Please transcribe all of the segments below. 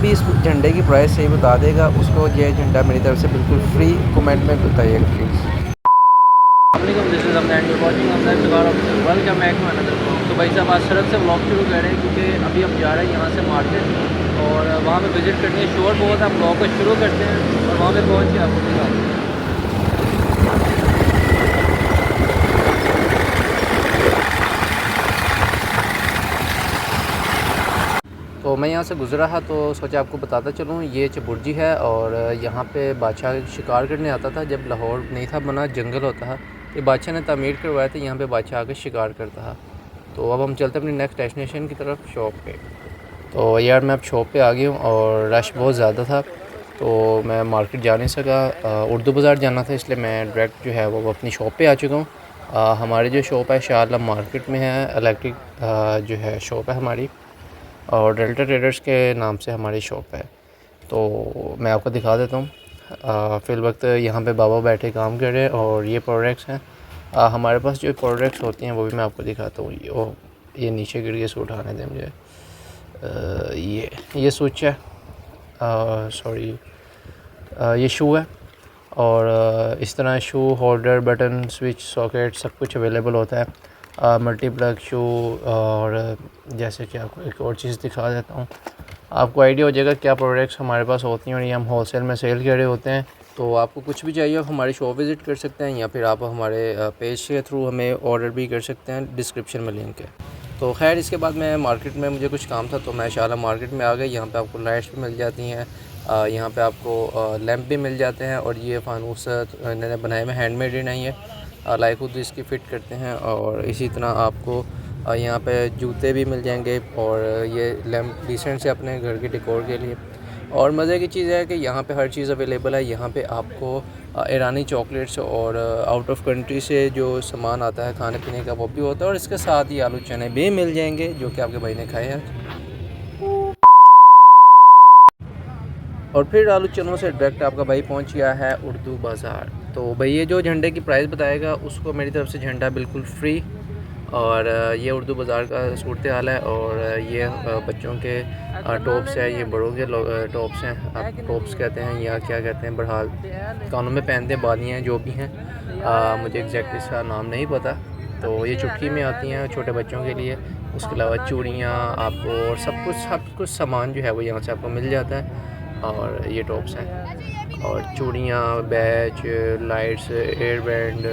भी इस झंडे की प्राइस सही बता देगा उसको ये झंडा मेरी तरफ से बिल्कुल फ्री कमेंट में बताइएगा please. Welcome back to another blog. तो भाई साहब आज सड़क से ब्लॉग शुरू कर रहे हैं क्योंकि अभी हम जा रहे हैं यहाँ से मार्केट और वहाँ पे विज़िट करनी है। शोर बहुत है, हम ब्लॉग को शुरू करते हैं और वहाँ पे पहुँच के आपको दिखाते हैं। तो मैं यहाँ से गुज़रा था तो सोचा आपको बताता चलूँ। ये चबुर्जी है और यहाँ पे बादशाह शिकार करने आता था जब लाहौर नहीं था बना, जंगल होता था। ये बादशाह ने तामीर करवाया था, यहाँ पे बादशाह आके शिकार करता था। तो अब हम चलते हैं अपनी नेक्स्ट डेस्टिनेशन की तरफ, शॉप पे। तो यार मैं अब शॉप पे आ गया हूँ और रश बहुत ज़्यादा था तो मैं मार्केट जा नहीं सका। उर्दू बाज़ार जाना था इसलिए मैं डायरेक्ट जो है वो अपनी शॉप पे आ चुका हूँ। हमारी जो शॉप है शाह आलम मार्केट में है, इलेक्ट्रिक जो है शॉप है हमारी और डेल्टा ट्रेडर्स के नाम से हमारी शॉप है। तो मैं आपको दिखा देता हूँ। फ़िल वक्त यहाँ पे बाबा बैठे काम कर रहे हैं और ये प्रोडक्ट्स हैं। हमारे पास जो प्रोडक्ट्स होती हैं वो भी मैं आपको दिखाता हूँ। ये नीचे गिर के सूट आने दें मुझे। ये स्विच है, सॉरी ये शू है और इस तरह शू होल्डर, बटन, स्विच, सॉकेट सब कुछ अवेलेबल होता है। मल्टी प्लग शू और जैसे कि आपको एक और चीज़ दिखा देता हूँ, आपको आइडिया हो जाएगा क्या प्रोडक्ट्स हमारे पास होती हैं और ये हम होलसेल में सेल कर रहे होते हैं। तो आपको कुछ भी चाहिए आप हमारी शॉप विज़िट कर सकते हैं या फिर आप हमारे पेज के थ्रू हमें ऑर्डर भी कर सकते हैं, डिस्क्रिप्शन में लिंक है। तो खैर इसके बाद मैं मार्केट में मुझे कुछ काम था तो मैं शाला मार्केट में आ गया। यहाँ पे आपको लाइट्स भी मिल जाती हैं, यहाँ पे आपको लैंप भी मिल जाते हैं और ये फानूस इन्होंने बनाए में हैंडमेड ही नहीं है, लाइक खुद इसकी फ़िट करते हैं। और इसी तरह आपको यहाँ पे जूते भी मिल जाएंगे और ये लैंप डिसेंट से अपने घर के डेकोर के लिए। और मज़े की चीज़ है कि यहाँ पे हर चीज़ अवेलेबल है। यहाँ पे आपको ईरानी चॉकलेट्स और आउट ऑफ कंट्री से जो सामान आता है खाने पीने का वो भी होता है और इसके साथ ही आलू चने भी मिल जाएंगे जो कि आपके भाई ने खाए हैं। और फिर आलू चनों से डायरेक्ट आपका भाई पहुंच गया है उर्दू बाज़ार। तो भाई ये जो झंडे की प्राइस बताएगा उसको मेरी तरफ से झंडा बिल्कुल फ्री। और ये उर्दू बाज़ार का सूरत हाल है और ये बच्चों के टॉप्स है, ये बड़ों के टॉप्स हैं, आप टॉप्स कहते हैं या क्या कहते हैं, बहरहाल कानों में पहनते बालियाँ जो भी हैं, मुझे एग्जैक्ट इसका नाम नहीं पता। तो ये चुटकी में आती हैं छोटे बच्चों के लिए। उसके अलावा चूड़ियाँ आपको और सब कुछ सामान जो है वो यहाँ से आपको मिल जाता है। और ये टॉप्स हैं और चूड़ियाँ, बैच, लाइट्स, एयर बैंड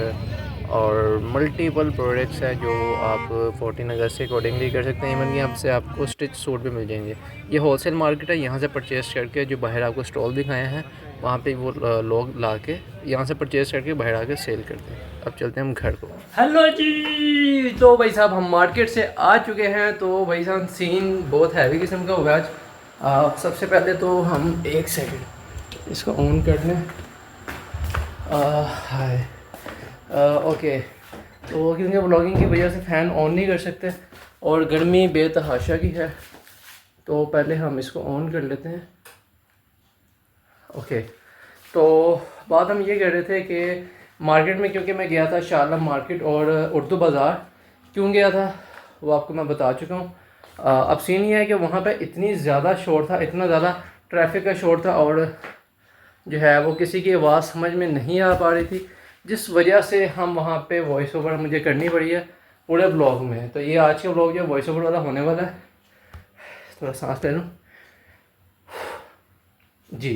और मल्टीपल प्रोडक्ट्स हैं जो आप 14 अगस्त से अकॉर्डिंगली कर सकते हैं। इवन यहाँ से आपको स्टिच सूट भी मिल जाएंगे। ये होलसेल मार्केट है, यहाँ से परचेज़ करके जो बाहर आपको स्टॉल दिखाए हैं वहाँ पे वो लोग ला के यहाँ से परचेज़ करके बाहर आके सेल करते हैं। अब चलते हैं हम घर को। हेलो जी, तो भाई साहब हम मार्केट से आ चुके हैं। तो भाई साहब सीन बहुत हैवी किस्म का हुआ आज। सबसे पहले तो हम एक सेकंड इसको ऑन कर लें। हाय ओके। तो क्योंकि व्लॉगिंग की वजह से फ़ैन ऑन नहीं कर सकते और गर्मी बेतहाशा की है तो पहले हम इसको ऑन कर लेते हैं। ओके, तो बात हम ये कह रहे थे कि मार्केट में क्योंकि मैं गया था शाह आलम मार्केट और उर्दू बाज़ार क्यों गया था वो आपको मैं बता चुका हूँ। अब सीन ये है कि वहाँ पे इतनी ज़्यादा शोर था, इतना ज़्यादा ट्रैफिक का शोर था और जो है वो किसी की आवाज़ समझ में नहीं आ पा रही थी, जिस वजह से हम वहाँ पे वॉइस ओवर मुझे करनी पड़ी है पूरे ब्लॉग में। तो ये आज का ब्लॉग जो वॉइस ओवर वाला होने वाला है। थोड़ा सांस ले लूँ जी।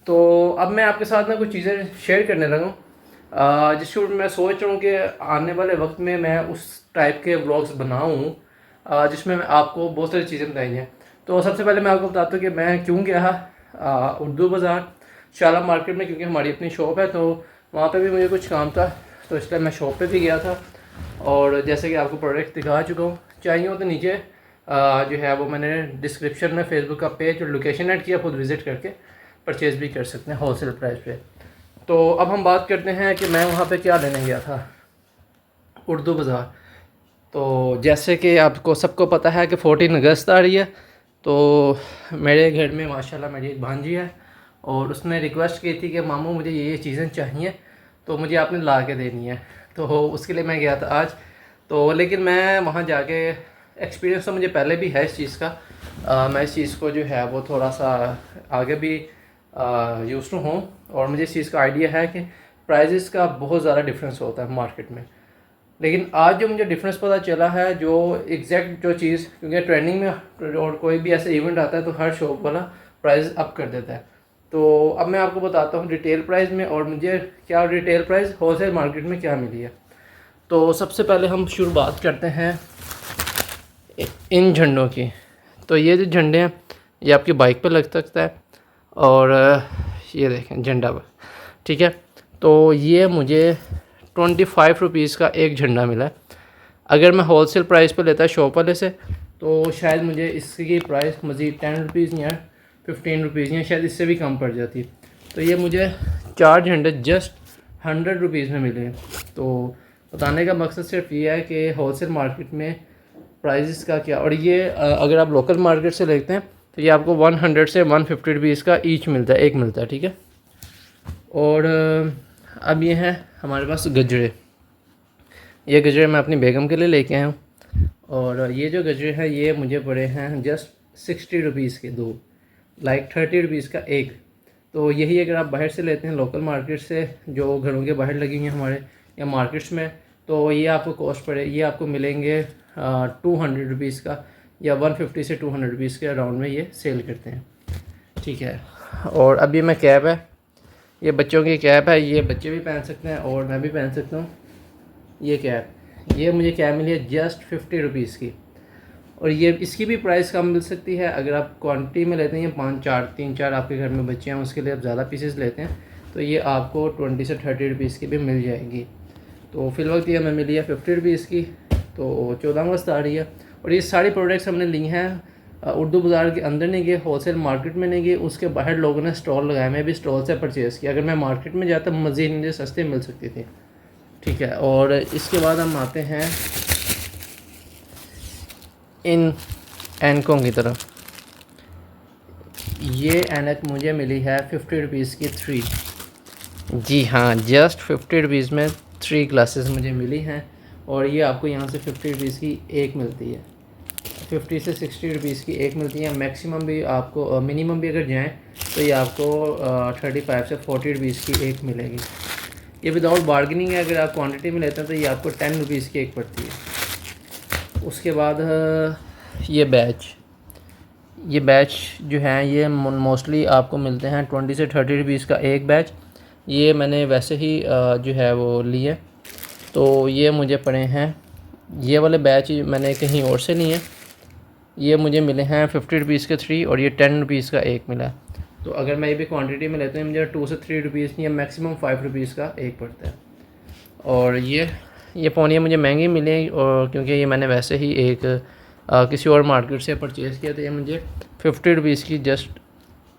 तो अब मैं आपके साथ ना कुछ चीज़ें शेयर करने लगा हूँ जिसके ऊपर मैं सोच रहा हूँ कि आने वाले वक्त में मैं उस टाइप के ब्लॉग्स बनाऊँ जिसमें मैं आपको बहुत सारी चीज़ें बताई हैं। तो सबसे पहले मैं आपको बताता हूँ कि मैं क्यों गया उर्दू बाज़ार शाला मार्केट में, क्योंकि हमारी अपनी शॉप है तो वहाँ पे भी मुझे कुछ काम था तो इसलिए मैं शॉप पे भी गया था। और जैसे कि आपको प्रोडक्ट दिखा चुका हूँ, चाहिए हो तो नीचे जो है वो मैंने डिस्क्रिप्शन में फेसबुक का पेज और लोकेशन ऐड किया, खुद विज़िट करके परचेज़ भी कर सकते हैं होलसेल प्राइस पे। तो अब हम बात करते हैं कि मैं वहाँ पे क्या लेने गया था उर्दू बाज़ार। तो जैसे कि आपको सबको पता है कि 14 अगस्त आ रही है तो मेरे घर में माशाल्लाह मेरी एक भांजी है और उसने रिक्वेस्ट की थी कि मामू मुझे ये चीज़ें चाहिए तो मुझे आपने ला के देनी है। तो उसके लिए मैं गया था आज। तो लेकिन मैं वहाँ जाके एक्सपीरियंस तो मुझे पहले भी है इस चीज़ का। मैं इस चीज़ को जो है वो थोड़ा सा आगे भी यूज़ टू हूँ, और मुझे इस चीज़ का आइडिया है कि प्राइजेस का बहुत ज़्यादा डिफरेंस होता है मार्केट में। लेकिन आज जो मुझे डिफरेंस पता चला है, जो एग्जैक्ट जो चीज़, क्योंकि ट्रेंडिंग में और कोई भी ऐसा इवेंट आता है तो हर शॉप वाला प्राइस अप कर देता है। तो अब मैं आपको बताता हूँ रिटेल प्राइस में और मुझे क्या रिटेल प्राइस होलसेल मार्केट में क्या मिली है। तो सबसे पहले हम शुरुआत करते हैं इन झंडों की। तो ये जो झंडे हैं ये आपकी बाइक पे लग सकता है, और ये देखें झंडा पर, ठीक है। तो ये मुझे 25 रुपीज़ का एक झंडा मिला है। अगर मैं होलसेल प्राइस पे लेता शॉप वाले से तो शायद मुझे इसकी प्राइस मज़ीद 10 रुपीज़ या 15 रुपीज़ या शायद इससे भी कम पड़ जाती। तो ये मुझे 4 झंडे जस्ट 100 रुपीज़ में मिले। तो बताने का मकसद सिर्फ ये है कि होलसेल मार्केट में प्राइसेस का क्या। और ये अगर आप लोकल मार्केट से लेते हैं तो ये आपको 100 से 150 रुपीज़ का ईच मिलता है, एक मिलता है, ठीक है। और अब ये हैं हमारे पास गजरे। ये गजरे मैं अपनी बेगम के लिए लेके आया हूँ, और ये जो गजरे हैं ये मुझे पड़े हैं जस्ट 60 रुपीज़ के दो, लाइक 30 रुपीज़ का एक। तो यही अगर आप बाहर से लेते हैं लोकल मार्केट से, जो घरों के बाहर लगी हुई हैं हमारे या मार्केट्स में, तो ये आपको कॉस्ट पड़े, ये आपको मिलेंगे 200 रुपीज़ का, या 150 से 200 रुपीज़ के अराउंड में ये सेल करते हैं, ठीक है। और अब ये मैं कैप है, ये बच्चों की कैप है, ये बच्चे भी पहन सकते हैं और मैं भी पहन सकता हूँ। ये कैप, ये मुझे कैप मिली है जस्ट 50 रुपीज़ की, और ये इसकी भी प्राइस कम मिल सकती है अगर आप क्वांटिटी में लेते हैं। 3-4 आपके घर में बच्चे हैं, उसके लिए आप ज़्यादा पीसेस लेते हैं तो ये आपको 20 से 30 रुपीज़ की भी मिल जाएगी। तो फिल वक्त ये हमें मिली है 50 रुपीज़ की, तो 14 अगस्त आ रही है। और ये सारी प्रोडक्ट्स हमने ली हैं उर्दू बाज़ार के अंदर नहीं गए, होलसेल मार्केट में नहीं गए, उसके बाहर लोगों ने स्टॉल लगाए, मैं भी स्टॉल से परचेज़ किया। अगर मैं मार्केट में जाता मज़ीद मुझे सस्ते मिल सकती थी, ठीक है। और इसके बाद हम आते हैं इन ऐनकों की तरफ। ये ऐनक मुझे मिली है 50 रुपीज़ की 3। जी हाँ, जस्ट 50 रुपीज़ में 3 ग्लासेस मुझे मिली हैं, और ये आपको यहाँ से 50 रुपीज़ की एक मिलती है, 50 से 60 रुपीज़ की एक मिलती है। मैक्सिमम भी आपको मिनिमम भी अगर जाएँ तो ये आपको 35 से 40 रुपीज़ की एक मिलेगी। ये विदाउट बार्गेनिंग है, अगर आप क्वांटिटी में लेते हैं तो ये आपको 10 रुपीज़ की एक पड़ती है। उसके बाद ये बैच जो हैं ये मोस्टली आपको मिलते हैं 20 से 30 रुपीज़ का एक बैच। ये मैंने वैसे ही जो है वो लिए, तो ये मुझे पड़े हैं, ये वाले बैच मैंने कहीं और से लिए, ये मुझे मिले हैं 50 रुपीज़ के 3, और ये 10 रुपीज़ का एक मिला। तो अगर मैं ये भी क्वांटिटी में लेता हूँ मुझे 2 से 3 रुपीज़ या मैक्सिमम 5 रुपीज़ का एक पड़ता है। और ये पौनियाँ मुझे महंगी मिली, और क्योंकि ये मैंने वैसे ही एक किसी और मार्केट से परचेज़ किया, तो ये मुझे 50 रुपीज़ की जस्ट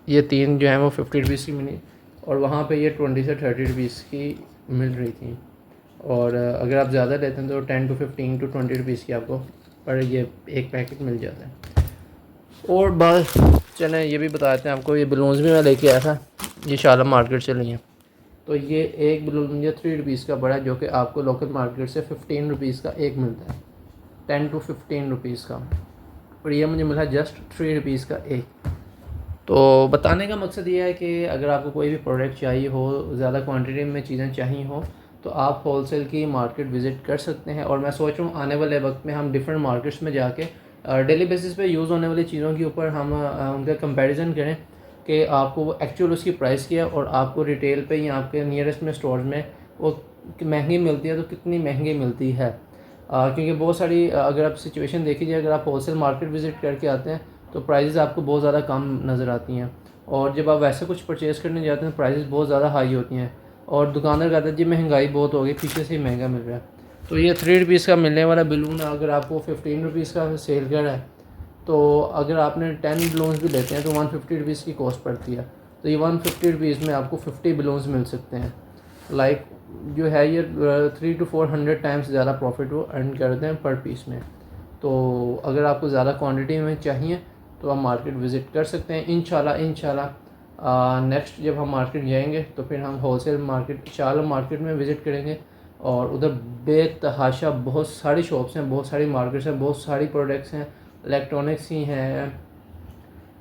ये 3 जो हैं वो 50 रुपीज़ की मिली, और वहाँ पे ये 20 से 30 रुपीज़ की मिल रही थी। और अगर आप ज़्यादा लेते हैं तो 10 to 15 to 20 रुपीज़ की आपको पर ये एक पैकेट मिल जाता है। और बस चलें ये भी बताते हैं आपको, ये बलून्स भी मैं लेके आया था, ये शाला मार्केट से लिए। तो ये एक बलून मुझे 3 रुपीज़ का पड़ा, जो कि आपको लोकल मार्केट से 15 रुपीज़ का एक मिलता है, 10 to 15 रुपीज़ का, और ये मुझे मिला जस्ट 3 रुपीज़ का एक। तो बताने का मकसद ये है कि अगर आपको कोई भी प्रोडक्ट चाहिए हो, ज़्यादा क्वांटिटी में चीज़ें चाहिए हो, तो आप होलसेल की मार्केट विज़िट कर सकते हैं। और मैं सोच रहा हूँ आने वाले वक्त में हम डिफरेंट मार्केट्स में जाके डेली बेसिस पे यूज़ होने वाली चीज़ों के ऊपर हम उनका कंपैरिजन करें कि आपको वो एक्चुअल उसकी प्राइस क्या है, और आपको रिटेल पे या आपके नियरेस्ट में स्टोर में वो महंगी मिलती है तो कितनी महंगी मिलती है। क्योंकि बहुत सारी अगर आप सिचुएशन देखी जाए, अगर आप होलसेल मार्केट विज़िट करके आते हैं तो प्राइसेस आपको बहुत ज़्यादा कम नज़र आती हैं, और जब आप वैसे कुछ परचेज़ करने जाते हैं प्राइसेस बहुत ज़्यादा हाई होती हैं, और दुकानदार कहता है जी महंगाई बहुत हो गई, पीछे से ही महंगा मिल रहा है। तो ये 3 रुपीज़ का मिलने वाला बलून अगर आपको 15 रुपीज़ का सेल कर रहा है, तो अगर आपने 10 बलून्स भी लेते हैं तो 150 रुपीज़ की कॉस्ट पड़ती है। तो ये 150 रुपीज़ में आपको 50 बलून्स मिल सकते हैं। लाइक जो है ये 300 to 400 टाइम्स ज़्यादा प्रॉफिट वो अर्न करते हैं पर पीस में। तो अगर आपको ज़्यादा क्वांटिटी में चाहिए तो आप मार्केट विज़िट कर सकते हैं। इंशाल्लाह नेक्स्ट जब हम मार्केट जाएंगे तो फिर हम होलसेल मार्केट शाला मार्केट में विज़िट करेंगे, और उधर बेतहाशा बहुत सारी शॉप्स हैं, बहुत सारी मार्केट्स हैं, बहुत सारी प्रोडक्ट्स हैं, इलेक्ट्रॉनिक्स ही हैं,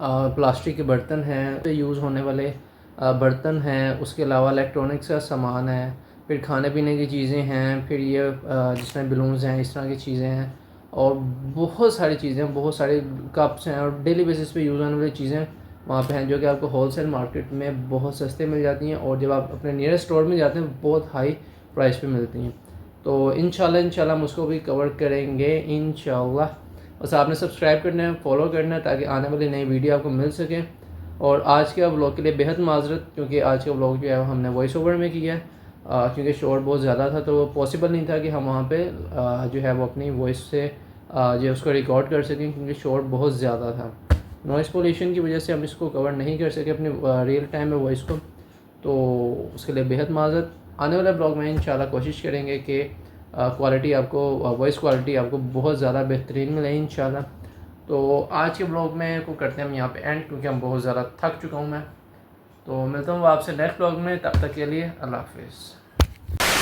प्लास्टिक के बर्तन हैं, तो यूज़ होने वाले बर्तन हैं, उसके अलावा इलेक्ट्रॉनिक्स का सामान है, फिर खाने पीने की चीज़ें हैं, फिर ये जिसमें बलून्स हैं, इस तरह की चीज़ें हैं, और बहुत सारी चीज़ें, बहुत सारे कप्स हैं और डेली बेसिस पे यूज़ होने वाली चीज़ें वहाँ पे हैं, जो कि आपको होलसेल मार्केट में बहुत सस्ते मिल जाती हैं, और जब आप अपने नियरेस्ट स्टोर में जाते हैं बहुत हाई प्राइस पे मिलती हैं। तो इंशाल्लाह हम उसको भी कवर करेंगे इंशाल्लाह। बस आपने सब्सक्राइब करना है, फॉलो करना है, ताकि आने वाली नई वीडियो आपको मिल सके। और आज के व्लॉग के लिए बेहद माजरत, क्योंकि आज का व्लॉग जो है हमने वॉइस ओवर में किया है, क्योंकि शोर बहुत ज़्यादा था, तो वो पॉसिबल नहीं था कि हम वहाँ पे जो है वो अपनी वॉइस से जो उसको रिकॉर्ड कर सकें, क्योंकि शोर बहुत ज़्यादा था। नॉइज़ पोल्यूशन की वजह से हम इसको कवर नहीं कर सके अपने रियल टाइम में वॉइस को, तो उसके लिए बेहद माजरत। आने वाले ब्लॉग में इंशाल्लाह कोशिश करेंगे कि क्वालिटी आपको, वॉइस क्वालिटी आपको बहुत ज़्यादा बेहतरीन मिले इंशाल्लाह। तो आज के ब्लॉग में को करते हैं हम यहाँ पे एंड, क्योंकि हम बहुत ज़्यादा थक चुका हूँ मैं। तो मिलता हूँ आपसे नेक्स्ट ब्लॉग में, तब तक के लिए अल्लाह हाफिज़।